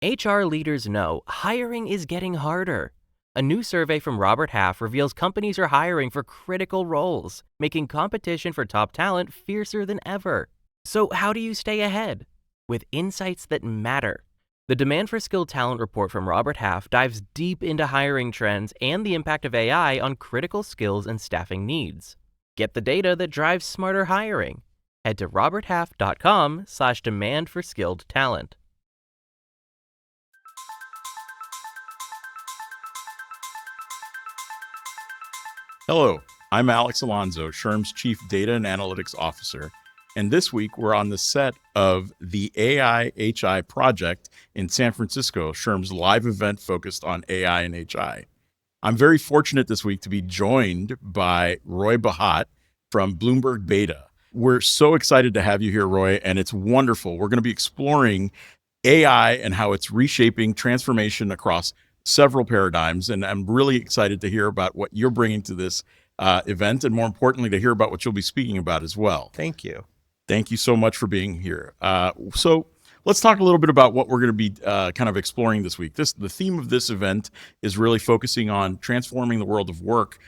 HR leaders know hiring is getting harder. A new survey from Robert Half reveals companies are hiring for critical roles, making competition for top talent fiercer than ever. So, how do you stay ahead? With insights that matter. The Demand for Skilled Talent report from Robert Half dives deep into hiring trends and the impact of AI on critical skills and staffing needs. Get the data that drives smarter hiring. Head to roberthalf.com/demand for skilled talent. Hello, I'm Alex Alonso, SHRM's Chief Data and Analytics Officer, and this week we're on the set of the AI+HI project in San Francisco, SHRM's live event focused on AI and HI. I'm very fortunate this week to be joined by Roy Bahat from Bloomberg Beta. We're so excited to have you here, Roy, and it's wonderful. We're going to be exploring AI and how it's reshaping transformation across several paradigms. And I'm really excited to hear about what you're bringing to this event, and more importantly, to hear about what you'll be speaking about as well. Thank you. Thank you so much for being here. So let's talk a little bit about what we're going to be kind of exploring this week. The theme of this event is really focusing on transforming the world of work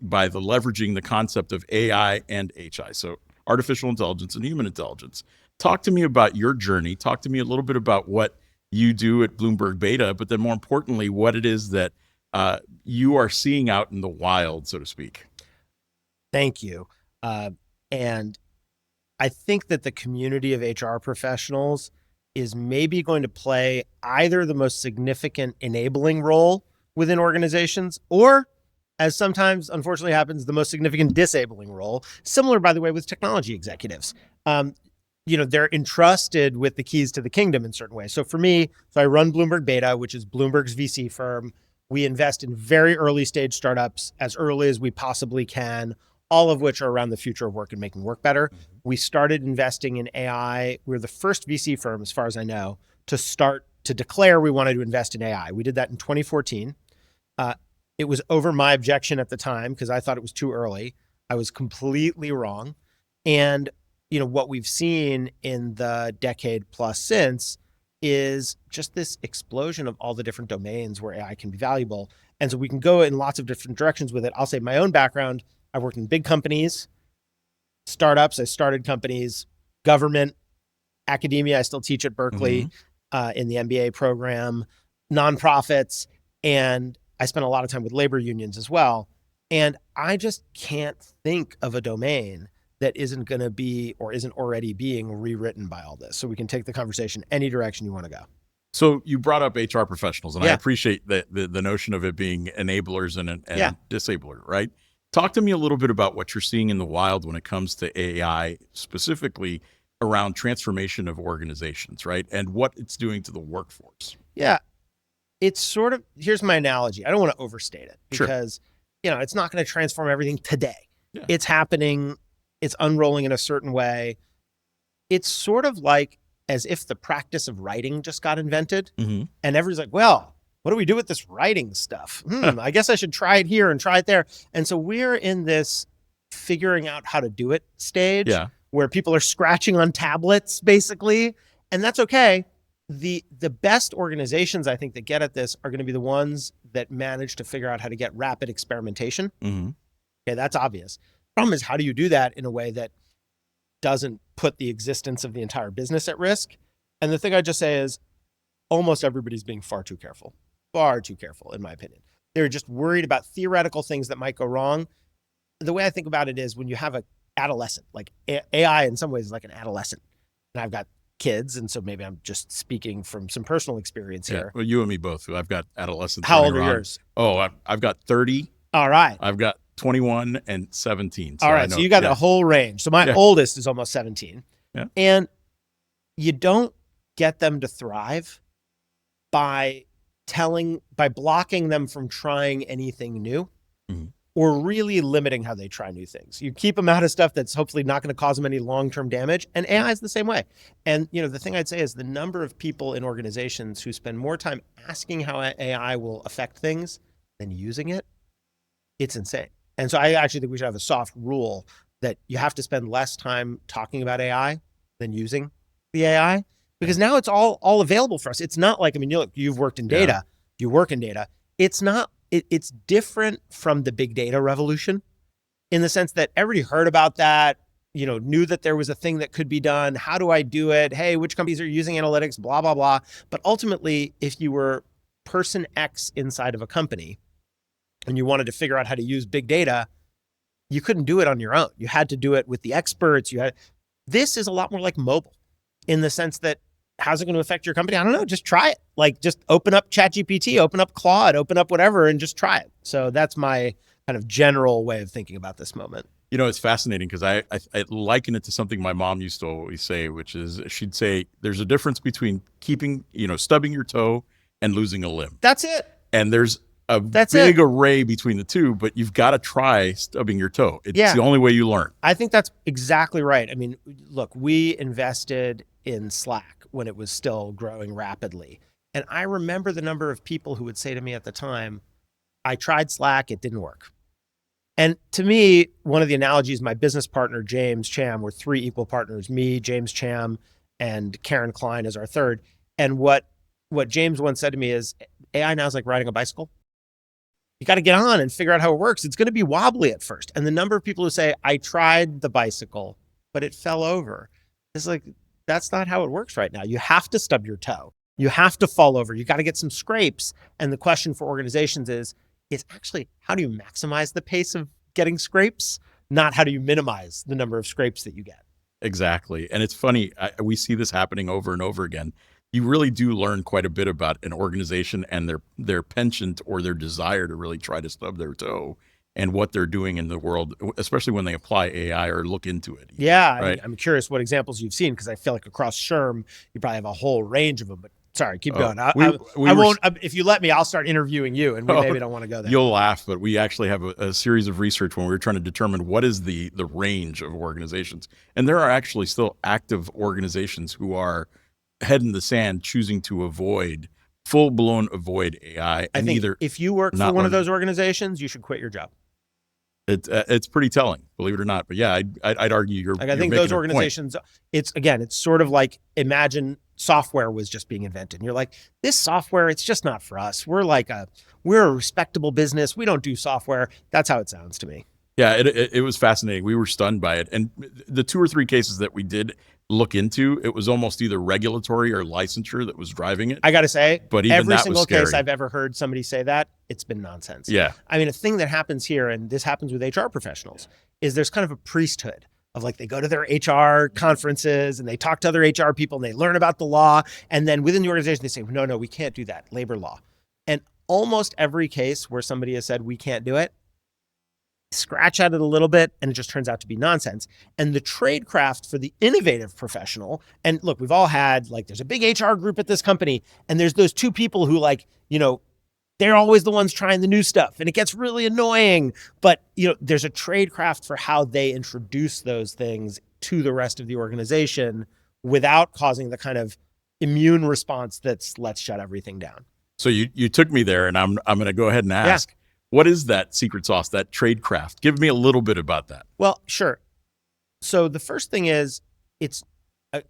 by leveraging the concept of AI and HI, so artificial intelligence and human intelligence. Talk to me about your journey. Talk to me a little bit about what you do at Bloomberg Beta, but then more importantly, what it is that you are seeing out in the wild, so to speak. Thank you. And I think that the community of HR professionals is maybe going to play either the most significant enabling role within organizations, or, as sometimes unfortunately happens, the most significant disabling role. Similar, by the way, with technology executives. They're entrusted with the keys to the kingdom in certain ways. So for me, I run Bloomberg Beta, which is Bloomberg's VC firm. We invest in very early stage startups as early as we possibly can, all of which are around the future of work and making work better. Mm-hmm. We started investing in AI. We're the first VC firm, as far as I know, to declare we wanted to invest in AI. We did that in 2014. It was over my objection at the time because I thought it was too early. I was completely wrong. And what we've seen in the decade plus since is just this explosion of all the different domains where AI can be valuable. And so we can go in lots of different directions with it. I'll say my own background, I worked in big companies, startups, I started companies, government, academia, I still teach at Berkeley in the MBA program, nonprofits, and I spent a lot of time with labor unions as well. And I just can't think of a domain that isn't going to be or isn't already being rewritten by all this. So we can take the conversation any direction you want to go. So you brought up HR professionals, and I appreciate the notion of it being enablers and disabler, right? Talk to me a little bit about what you're seeing in the wild when it comes to AI, specifically around transformation of organizations, right? And what it's doing to the workforce. Yeah, it's sort of, here's my analogy. I don't want to overstate it because, it's not going to transform everything today. Yeah. It's happening. It's unrolling in a certain way. It's sort of like as if the practice of writing just got invented and everyone's like, well, what do we do with this writing stuff? I guess I should try it here and try it there. And so we're in this figuring out how to do it stage where people are scratching on tablets basically. And that's okay. The best organizations I think that get at this are going to be the ones that manage to figure out how to get rapid experimentation. Okay, that's obvious. Problem is, how do you do that in a way that doesn't put the existence of the entire business at risk? And the thing I just say is almost everybody's being far too careful, in my opinion. They're just worried about theoretical things that might go wrong. The way I think about it is when you have an adolescent, like AI in some ways is like an adolescent. And I've got kids, and so maybe I'm just speaking from some personal experience here. Well, you and me both. I've got adolescents. How old are yours? Oh, I've got 30. All right. I've got 21 and 17. So all right. So you got a whole range. So my oldest is almost 17. Yeah. And you don't get them to thrive by blocking them from trying anything new or really limiting how they try new things. You keep them out of stuff that's hopefully not going to cause them any long-term damage. And AI is the same way. And the thing I'd say is the number of people in organizations who spend more time asking how AI will affect things than using it, it's insane. And so I actually think we should have a soft rule that you have to spend less time talking about AI than using the AI. because now it's all available for us. It's not like, I mean, look, you've worked in data, you work in data. It's not, it's different from the big data revolution in the sense that everybody heard about that, knew that there was a thing that could be done. How do I do it? Hey, which companies are using analytics, blah, blah, blah. But ultimately, if you were person X inside of a company and you wanted to figure out how to use big data, you couldn't do it on your own. You had to do it with the experts. This is a lot more like mobile in the sense that, how's it going to affect your company? I don't know. Just try it. Like, just open up ChatGPT, open up Claude, open up whatever, and just try it. So that's my kind of general way of thinking about this moment. It's fascinating because I liken it to something my mom used to always say, which is she'd say, there's a difference between stubbing your toe and losing a limb. That's it. And there's a big array between the two, but you've got to try stubbing your toe. It's the only way you learn. I think that's exactly right. I mean, look, we invested in Slack when it was still growing rapidly. And I remember the number of people who would say to me at the time, I tried Slack, it didn't work. And to me, one of the analogies, my business partner, James Cham, we're three equal partners, me, James Cham, and Karen Klein as our third. And what James once said to me is, AI now is like riding a bicycle. You got to get on and figure out how it works. It's going to be wobbly at first. And the number of people who say, I tried the bicycle, but it fell over. It's like, that's not how it works right now. You have to stub your toe. You have to fall over. You got to get some scrapes. And the question for organizations is actually, how do you maximize the pace of getting scrapes? Not how do you minimize the number of scrapes that you get? Exactly. And it's funny, we see this happening over and over again. You really do learn quite a bit about an organization and their penchant or their desire to really try to stub their toe and what they're doing in the world, especially when they apply AI or look into it. Yeah. Right? I'm curious what examples you've seen, because I feel like across SHRM, you probably have a whole range of them, but sorry, keep going. I won't, if you let me, I'll start interviewing you, and we maybe don't want to go there. You'll laugh, but we actually have a series of research when we were trying to determine what is the range of organizations. And there are actually still active organizations who are head in the sand choosing to full-blown avoid AI. I think if you work for one of those organizations, you should quit your job. It's pretty telling, believe it or not. But yeah, I'd argue you're. I think those organizations, it's sort of like, imagine software was just being invented. And you're like, this software, it's just not for us. We're a respectable business. We don't do software. That's how it sounds to me. Yeah, it was fascinating. We were stunned by it. And the 2 or 3 cases that we did look into, it was almost either regulatory or licensure that was driving it. I got to say, but even every that single was scary. case I've ever heard somebody say that, it's been nonsense. Yeah. I mean, a thing that happens here, and this happens with HR professionals, is there's kind of a priesthood of, like, they go to their HR conferences and they talk to other HR people and they learn about the law. And then within the organization, they say, no, we can't do that. Labor law. And almost every case where somebody has said, we can't do it, scratch at it a little bit, and it just turns out to be nonsense. And the tradecraft for the innovative professional, and look, we've all had, like, there's a big HR group at this company, and there's those 2 people who, like, they're always the ones trying the new stuff, and it gets really annoying. But, there's a tradecraft for how they introduce those things to the rest of the organization without causing the kind of immune response that's, let's shut everything down. So you took me there, and I'm going to go ahead and ask. Yeah. What is that secret sauce, that tradecraft? Give me a little bit about that. Well, sure. So the first thing is,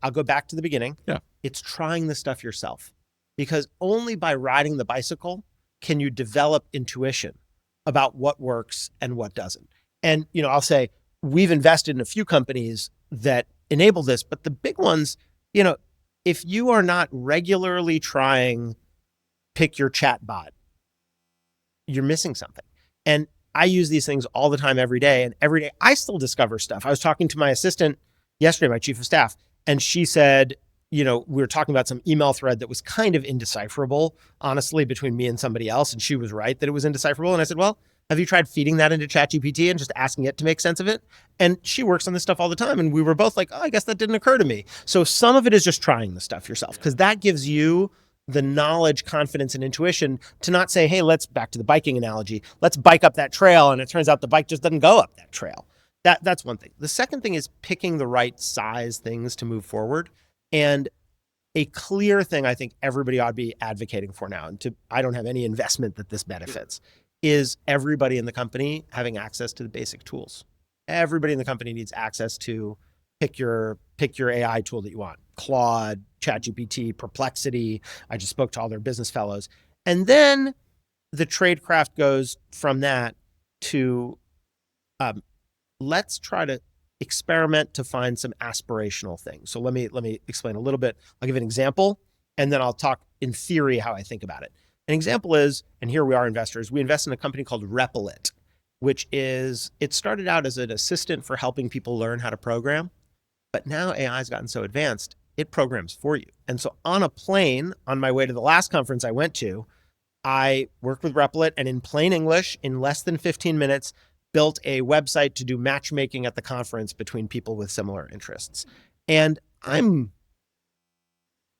I'll go back to the beginning. Yeah. It's trying the stuff yourself, because only by riding the bicycle can you develop intuition about what works and what doesn't. And, I'll say we've invested in a few companies that enable this, but the big ones, if you are not regularly trying pick your chat bot, you're missing something. And I use these things all the time, every day. And every day I still discover stuff. I was talking to my assistant yesterday, my chief of staff, and she said, we were talking about some email thread that was kind of indecipherable, honestly, between me and somebody else. And she was right that it was indecipherable. And I said, well, have you tried feeding that into ChatGPT and just asking it to make sense of it? And she works on this stuff all the time. And we were both like, oh, I guess that didn't occur to me. So some of it is just trying the stuff yourself, because that gives you the knowledge, confidence, and intuition to not say, hey, back to the biking analogy, let's bike up that trail. And it turns out the bike just doesn't go up that trail. That's one thing. The second thing is picking the right size things to move forward. And a clear thing I think everybody ought to be advocating for now, and I don't have any investment that this benefits, is everybody in the company having access to the basic tools. Everybody in the company needs access to pick your AI tool that you want. Claude, ChatGPT, Perplexity. I just spoke to all their business fellows. And then the tradecraft goes from that to let's try to experiment to find some aspirational things. So let me explain a little bit. I'll give an example, and then I'll talk in theory how I think about it. An example is, and here we are investors, we invest in a company called Replit, which is, it started out as an assistant for helping people learn how to program, but now AI has gotten so advanced, it programs for you. And so on a plane, on my way to the last conference I went to, I worked with Replit, and in plain English, in less than 15 minutes, built a website to do matchmaking at the conference between people with similar interests. And I'm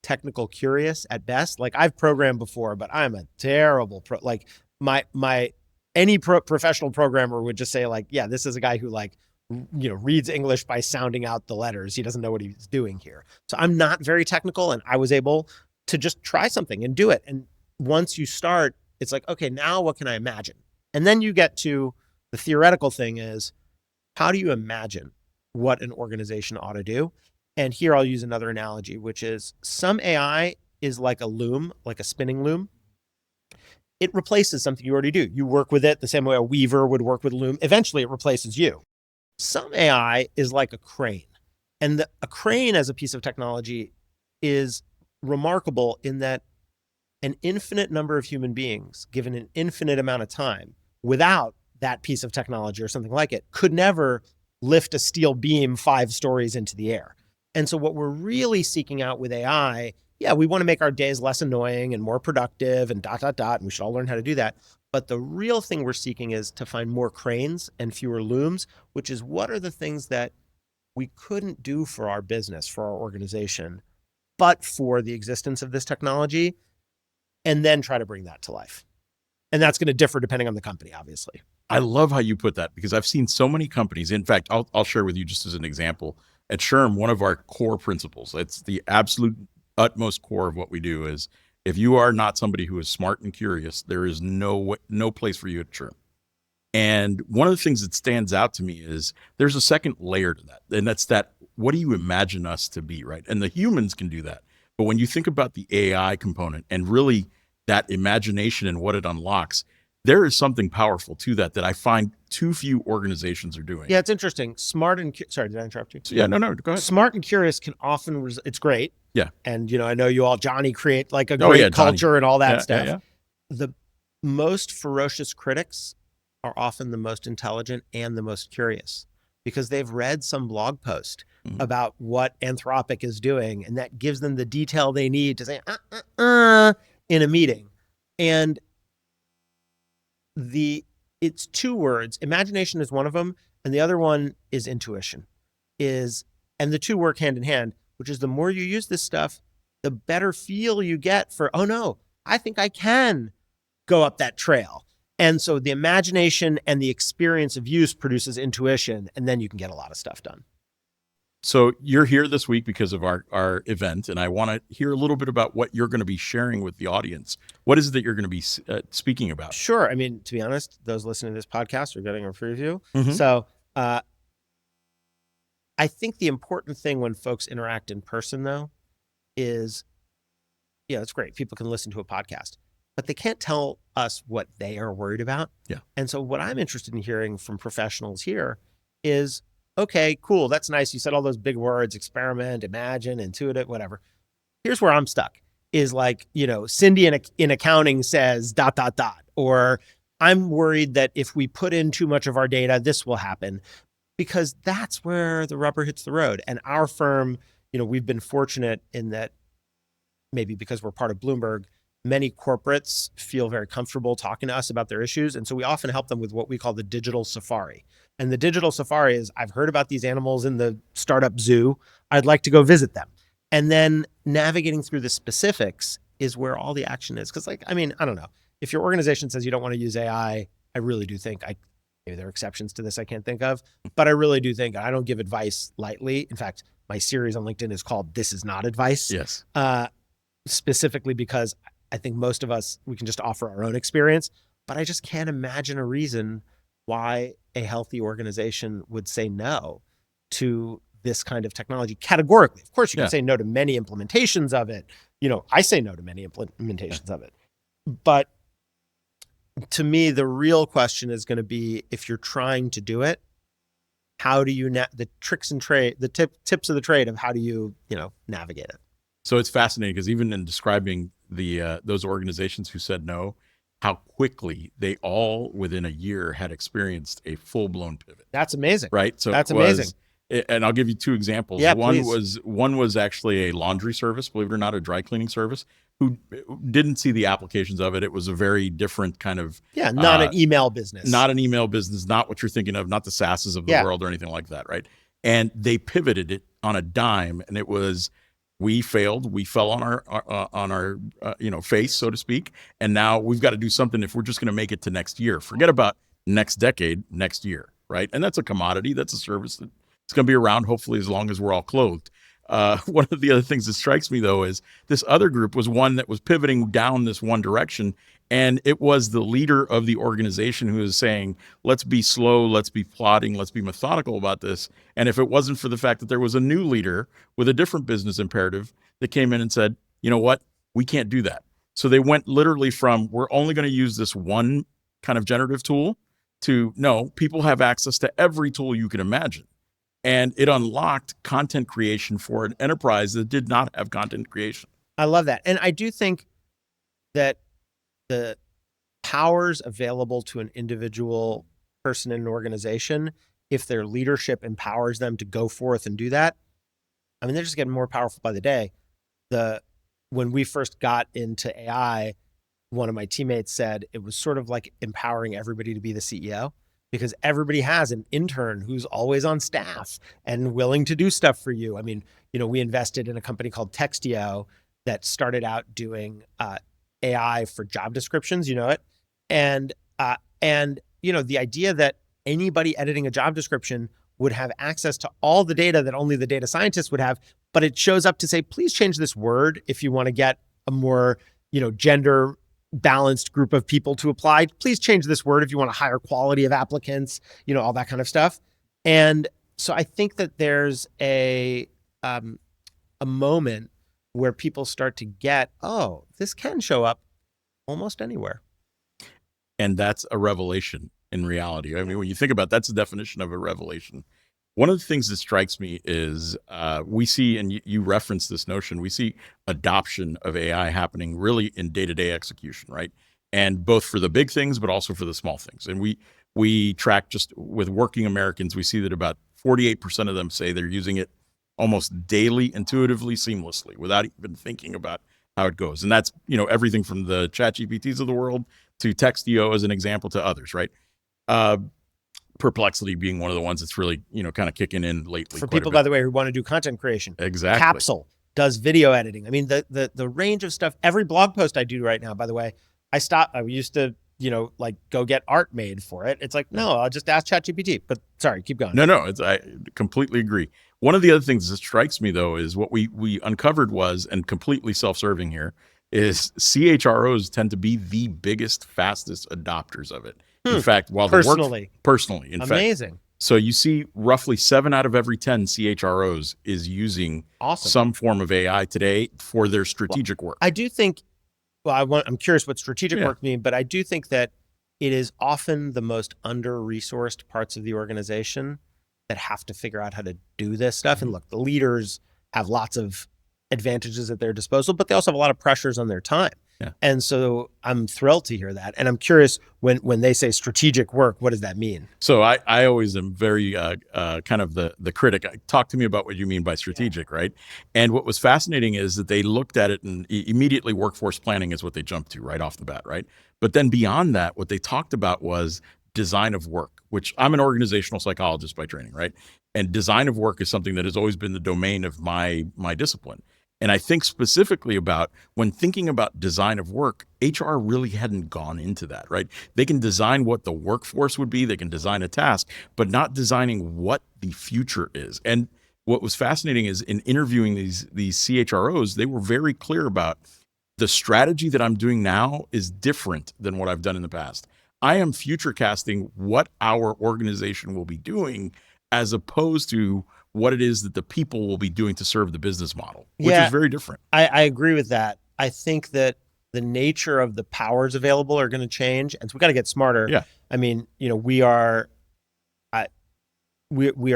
technical curious at best. Like, I've programmed before, but I'm a terrible any professional programmer would just say, like, yeah, this is a guy who, like, reads English by sounding out the letters. He doesn't know what he's doing here. So I'm not very technical, and I was able to just try something and do it. And once you start, it's like, okay, now what can I imagine? And then you get to the theoretical thing is, how do you imagine what an organization ought to do? And here I'll use another analogy, which is some AI is like a loom, like a spinning loom. It replaces something you already do. You work with it the same way a weaver would work with a loom. Eventually it replaces you. Some AI is like a crane. And a crane as a piece of technology is remarkable in that an infinite number of human beings, given an infinite amount of time, without that piece of technology or something like it, could never lift a steel beam 5 stories into the air. And so what we're really seeking out with AI, yeah, we want to make our days less annoying and more productive and ... and we should all learn how to do that. But the real thing we're seeking is to find more cranes and fewer looms, which is, what are the things that we couldn't do for our business, for our organization, but for the existence of this technology, and then try to bring that to life. And that's going to differ depending on the company, obviously. I love how you put that, because I've seen so many companies. In fact, I'll share with you just as an example. At SHRM, one of our core principles, it's the absolute utmost core of what we do, is if you are not somebody who is smart and curious, there is no place for you at SHRM. And one of the things that stands out to me is there's a second layer to that. And that's that, what do you imagine us to be, right? And the humans can do that. But when you think about the AI component and really that imagination and what it unlocks, there is something powerful to that I find too few organizations are doing. Yeah, it's interesting. Smart and sorry, did I interrupt you? So, yeah, no, go ahead. Smart and curious can often it's great. Yeah. And I know you all, Johnny, create like a great culture and all that stuff. Yeah. The most ferocious critics are often the most intelligent and the most curious, because they've read some blog post about what Anthropic is doing, and that gives them the detail they need to say in a meeting. And it's 2 words. Imagination is one of them, and the other one is intuition. And the 2 work hand in hand, which is, the more you use this stuff, the better feel you get for, oh no, I think I can go up that trail. And so the imagination and the experience of use produces intuition, and then you can get a lot of stuff done. So you're here this week because of our event, and I want to hear a little bit about what you're going to be sharing with the audience. What is it that you're going to be speaking about? Sure. I mean, to be honest, those listening to this podcast are getting a preview. Mm-hmm. So I think the important thing when folks interact in person, though, is, it's great. People can listen to a podcast, but they can't tell us what they are worried about. Yeah. And so what I'm interested in hearing from professionals here is, okay, cool. That's nice. You said all those big words: experiment, imagine, intuitive, whatever. Here's where I'm stuck, is like, Cindy in accounting says ... or I'm worried that if we put in too much of our data, this will happen, because that's where the rubber hits the road. And our firm, we've been fortunate in that, maybe because we're part of Bloomberg, many corporates feel very comfortable talking to us about their issues. And so we often help them with what we call the digital safari. And the digital safari is, I've heard about these animals in the startup zoo. I'd like to go visit them. And then navigating through the specifics is where all the action is. Because, I don't know. If your organization says you don't want to use AI, I really do think, maybe there are exceptions to this I can't think of, but I really do think, I don't give advice lightly. In fact, my series on LinkedIn is called "This Is Not Advice." Yes. Specifically because I think most of us, we can just offer our own experience, but I just can't imagine a reason why a healthy organization would say no to this kind of technology categorically. Of course, you can Yeah. say no to many implementations of it. I say no to many implementations of it. But to me, the real question is going to be, if you're trying to do it, how do you the tricks and trade, the tips of the trade of how do you navigate it? So it's fascinating because even in describing those organizations who said no, how quickly they all within a year had experienced a full-blown pivot. That's amazing. Right. So that's amazing. And I'll give you two examples. Yeah, one please. was actually a laundry service, believe it or not, a dry cleaning service, who didn't see the applications of it. It was a very different kind of not an email business. Not an email business, not what you're thinking of, not the SaaSes of the world or anything like that, right? And they pivoted it on a dime, and it was, we failed, we fell on our face, so to speak, and now we've got to do something if we're just going to make it to next year. Forget about next decade, next year, right? And that's a commodity, that's a service that it's going to be around hopefully as long as we're all clothed. One of the other things that strikes me though is this other group was one that was pivoting down this one direction, and it was the leader of the organization who was saying, let's be slow, let's be plodding, let's be methodical about this. And if it wasn't for the fact that there was a new leader with a different business imperative that came in and said, you know what, we can't do that. So they went literally from, we're only going to use this one kind of generative tool to, no, people have access to every tool you can imagine. And it unlocked content creation for an enterprise that did not have content creation. I love that. And I do think that the powers available to an individual person in an organization, if their leadership empowers them to go forth and do that, I mean, they're just getting more powerful by the day. When we first got into AI, one of my teammates said it was sort of like empowering everybody to be the CEO, because everybody has an intern who's always on staff and willing to do stuff for you. I mean, we invested in a company called Textio that started out doing AI for job descriptions, and the idea that anybody editing a job description would have access to all the data that only the data scientists would have, but it shows up to say, please change this word if you want to get a more, gender balanced group of people to apply. Please change this word if you want a higher quality of applicants, all that kind of stuff. And so I think that there's a moment where people start to get, oh, this can show up almost anywhere. And that's a revelation in reality. I mean, when you think about it, that's the definition of a revelation. One of the things that strikes me is we see, and you referenced this notion, we see adoption of AI happening really in day-to-day execution, right? And both for the big things, but also for the small things. And we track just with working Americans, we see that about 48% of them say they're using it almost daily, intuitively, seamlessly, without even thinking about how it goes. And that's, everything from the ChatGPTs of the world to Textio as an example to others, right? Perplexity being one of the ones that's really, kind of kicking in lately. For people, by the way, who want to do content creation. Exactly. Capsule does video editing. I mean, the range of stuff, every blog post I do right now, by the way, I used to, go get art made for it. It's like, no, I'll just ask ChatGPT, but sorry, keep going. No, I completely agree. One of the other things that strikes me though, is what we uncovered was, and completely self-serving here, is CHROs tend to be the biggest, fastest adopters of it. In fact, while personally, in amazing. Fact, so you see roughly 7 out of every 10 CHROs is using some form of AI today for their strategic work. I do think, I'm curious what strategic work means, but I do think that it is often the most under-resourced parts of the organization that have to figure out how to do this stuff. And look, the leaders have lots of advantages at their disposal, but they also have a lot of pressures on their time. Yeah. And so I'm thrilled to hear that. And I'm curious, when they say strategic work, what does that mean? So I always am very kind of the critic. Talk to me about what you mean by strategic, right? And what was fascinating is that they looked at it and immediately workforce planning is what they jumped to right off the bat, right? But then beyond that, what they talked about was design of work, which I'm an organizational psychologist by training, right? And design of work is something that has always been the domain of my discipline. And I think specifically about when thinking about design of work, HR really hadn't gone into that, right? They can design what the workforce would be, they can design a task, but not designing what the future is. And what was fascinating is in interviewing these CHROs, they were very clear about the strategy that I'm doing now is different than what I've done in the past. I am future casting what our organization will be doing as opposed to what it is that the people will be doing to serve the business model, which Yeah. is very different. I agree with that. I think that the nature of the powers available are going to change, and so we got to get smarter. Yeah. I mean, we are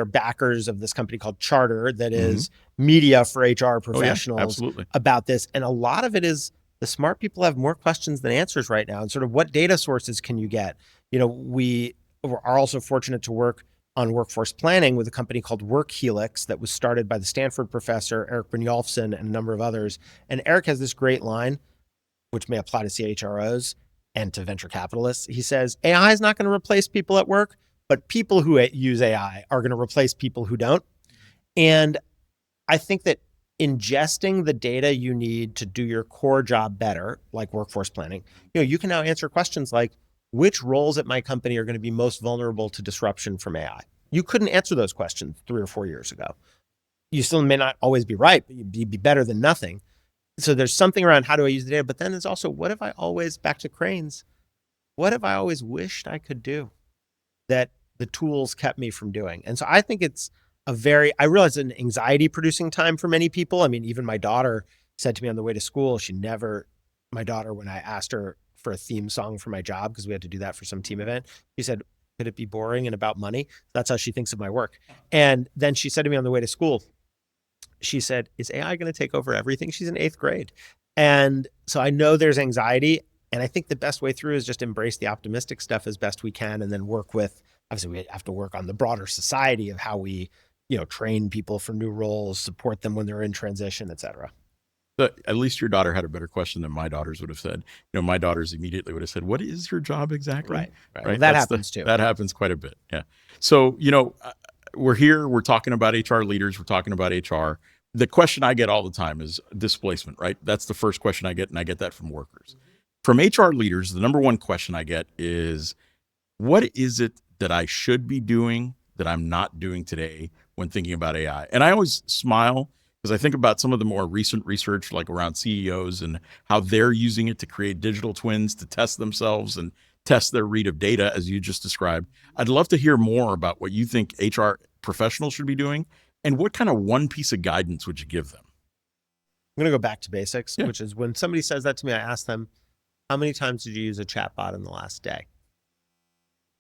backers of this company called Charter that is media for HR professionals absolutely. about this, and a lot of it is the smart people have more questions than answers right now, and sort of what data sources can you get? We are also fortunate to work on workforce planning with a company called WorkHelix that was started by the Stanford professor Eric Brynjolfsson and a number of others. And Eric has this great line, which may apply to CHROs and to venture capitalists. He says, AI is not going to replace people at work, but people who use AI are going to replace people who don't. And I think that ingesting the data you need to do your core job better, like workforce planning, you can now answer questions like, which roles at my company are going to be most vulnerable to disruption from AI? You couldn't answer those questions 3 or 4 years ago. You still may not always be right, but you'd be better than nothing. So there's something around how do I use the data, but then there's also what have I always, back to Cranes, what have I always wished I could do that the tools kept me from doing? And so I think it's I realize it's an anxiety producing time for many people. I mean, even my daughter said to me on the way to school, my daughter, when I asked her for a theme song for my job, because we had to do that for some team event, she said, could it be boring and about money? That's how she thinks of my work. And then she said to me on the way to school, she said, is AI going to take over everything? She's in 8th grade. And so I know there's anxiety. And I think the best way through is just embrace the optimistic stuff as best we can, and then obviously we have to work on the broader society of how we, train people for new roles, support them when they're in transition, et cetera. But at least your daughter had a better question than my daughters would have said. My daughters immediately would have said, what is your job exactly? Right. Well, that happens too. That happens quite a bit. Yeah. So, we're here, we're talking about HR leaders, we're talking about HR. The question I get all the time is displacement, right? That's the first question I get, and I get that from workers. From HR leaders, the number one question I get is, what is it that I should be doing that I'm not doing today when thinking about AI? And I always smile because I think about some of the more recent research, like around CEOs and how they're using it to create digital twins to test themselves and test their read of data, as you just described. I'd love to hear more about what you think HR professionals should be doing, and what kind of one piece of guidance would you give them? I'm going to go back to basics, which is when somebody says that to me, I ask them, how many times did you use a chatbot in the last day?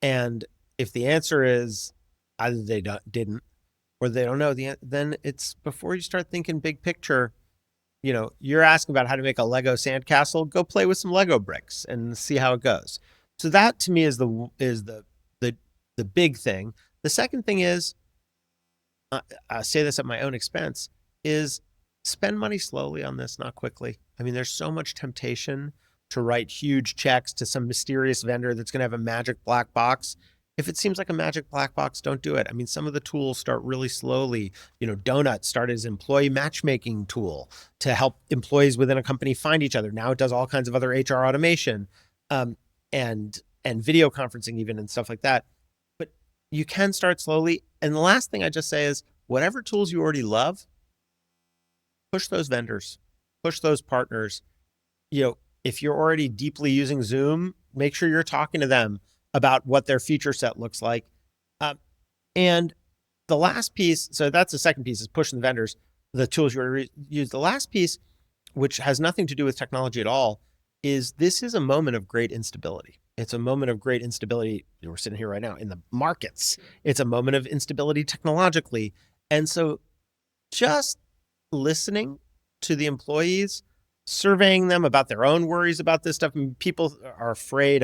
And if the answer is either they didn't or they don't know, then it's before you start thinking big picture. You're asking about how to make a Lego sandcastle. Go play with some Lego bricks and see how it goes. So that to me is the big thing. The second thing is, I say this at my own expense, is spend money slowly on this, not quickly. I mean, there's so much temptation to write huge checks to some mysterious vendor that's going to have a magic black box. If it seems like a magic black box, don't do it. I mean, some of the tools start really slowly. Donut started as an employee matchmaking tool to help employees within a company find each other. Now it does all kinds of other HR automation, and video conferencing even, and stuff like that. But you can start slowly. And the last thing I just say is, whatever tools you already love, push those vendors, push those partners. If you're already deeply using Zoom, make sure you're talking to them about what their feature set looks like. And the last piece, so that's the second piece, is pushing the vendors, the tools you already use. The last piece, which has nothing to do with technology at all, is this is a moment of great instability. It's a moment of great instability. We're sitting here right now in the markets. It's a moment of instability technologically. And so just listening to the employees, surveying them about their own worries about this stuff. I mean, people are afraid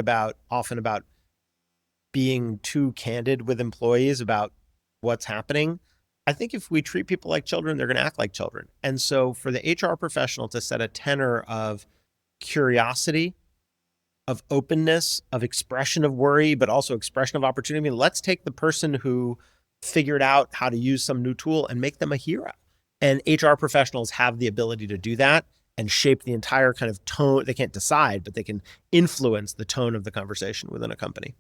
often about being too candid with employees about what's happening. I think if we treat people like children, they're going to act like children. And so for the HR professional to set a tenor of curiosity, of openness, of expression of worry, but also expression of opportunity. I mean, let's take the person who figured out how to use some new tool and make them a hero. And HR professionals have the ability to do that and shape the entire kind of tone. They can't decide, but they can influence the tone of the conversation within a company.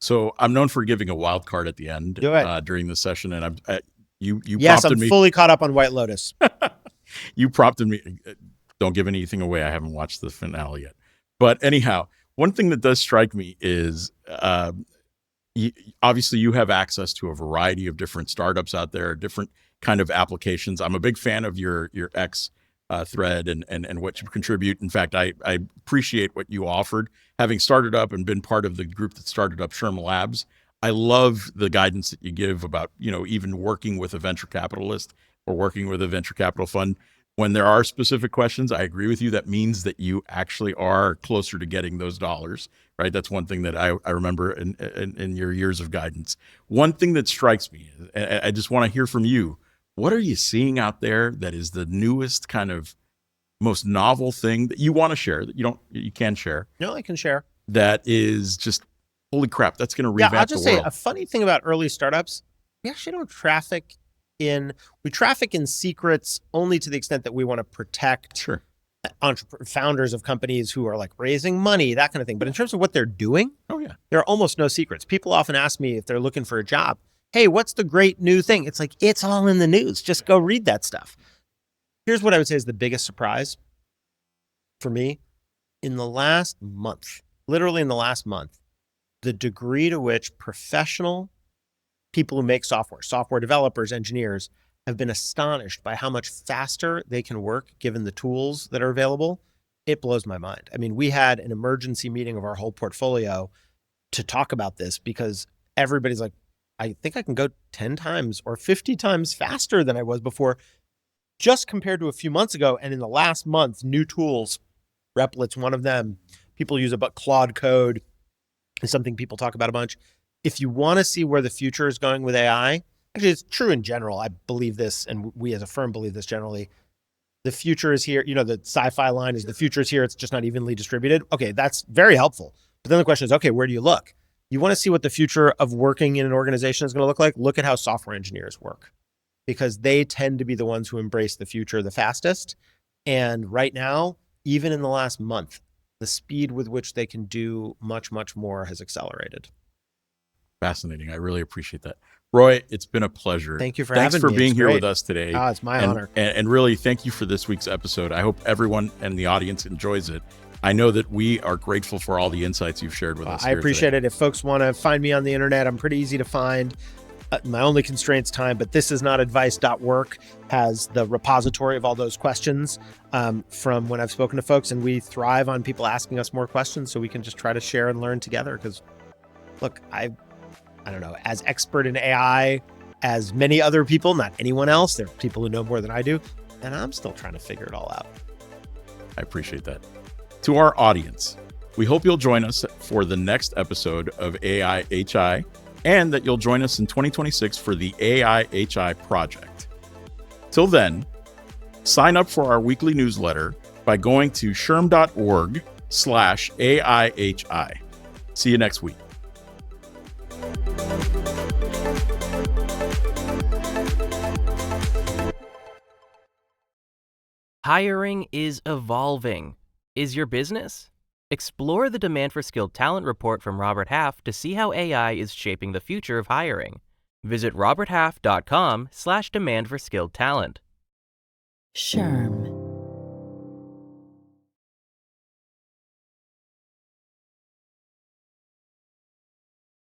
So I'm known for giving a wild card at the end during the session, and you prompted me. I'm fully caught up on White Lotus. You prompted me. Don't give anything away. I haven't watched the finale yet. But anyhow, one thing that does strike me is obviously you have access to a variety of different startups out there, different kind of applications. I'm a big fan of your X thread and what you contribute. In fact, I appreciate what you offered. Having started up and been part of the group that started up Sherm Labs, I love the guidance that you give about, even working with a venture capitalist or working with a venture capital fund. When there are specific questions, I agree with you. That means that you actually are closer to getting those dollars, right? That's one thing that I remember in your years of guidance. One thing that strikes me, I just want to hear from you. What are you seeing out there that is the newest kind of most novel thing that you want to share, that you can share? No, I can share. That is just, holy crap, that's going to revamp the world. Yeah, I'll just say a funny thing about early startups, we actually don't traffic we traffic in secrets only to the extent that we want to protect founders of companies who are like raising money, that kind of thing. But in terms of what they're doing, there are almost no secrets. People often ask me if they're looking for a job, hey, what's the great new thing? It's like, it's all in the news. Just go read that stuff. Here's what I would say is the biggest surprise for me. In the last month, literally in the last month, the degree to which professional people who make software developers, engineers, have been astonished by how much faster they can work given the tools that are available. It blows my mind. I mean, we had an emergency meeting of our whole portfolio to talk about this because everybody's like, I think I can go 10 times or 50 times faster than I was before, just compared to a few months ago. And in the last month, new tools, Replic's one of them. People use about Claude Code is something people talk about a bunch. If you want to see where the future is going with AI, actually it's true in general. I believe this, and we as a firm believe this generally. The future is here. The sci-fi line is the future is here. It's just not evenly distributed. Okay, that's very helpful. But then the question is, okay, where do you look? You want to see what the future of working in an organization is going to look like? Look at how software engineers work, because they tend to be the ones who embrace the future the fastest. And right now, even in the last month, the speed with which they can do much, much more has accelerated. Fascinating. I really appreciate that. Roy, it's been a pleasure. Thank you for having me. Thanks for being here with us today. It's my honor. And really, thank you for this week's episode. I hope everyone and the audience enjoys it. I know that we are grateful for all the insights you've shared with us. I appreciate it. If folks want to find me on the internet, I'm pretty easy to find. My only constraint's time, but thisisnotadvice.work has the repository of all those questions from when I've spoken to folks, and we thrive on people asking us more questions so we can just try to share and learn together. Because look, I don't know, as expert in AI as many other people, not anyone else. There are people who know more than I do, and I'm still trying to figure it all out. I appreciate that. To our audience, we hope you'll join us for the next episode of AI+HI, and that you'll join us in 2026 for the AI+HI project. Till then, sign up for our weekly newsletter by going to sherm.org/AI+HI. See you next week. Hiring is evolving. Is your business? Explore the Demand for Skilled Talent report from Robert Half to see how AI is shaping the future of hiring. Visit roberthalf.com/demand for skilled talent. Sherm.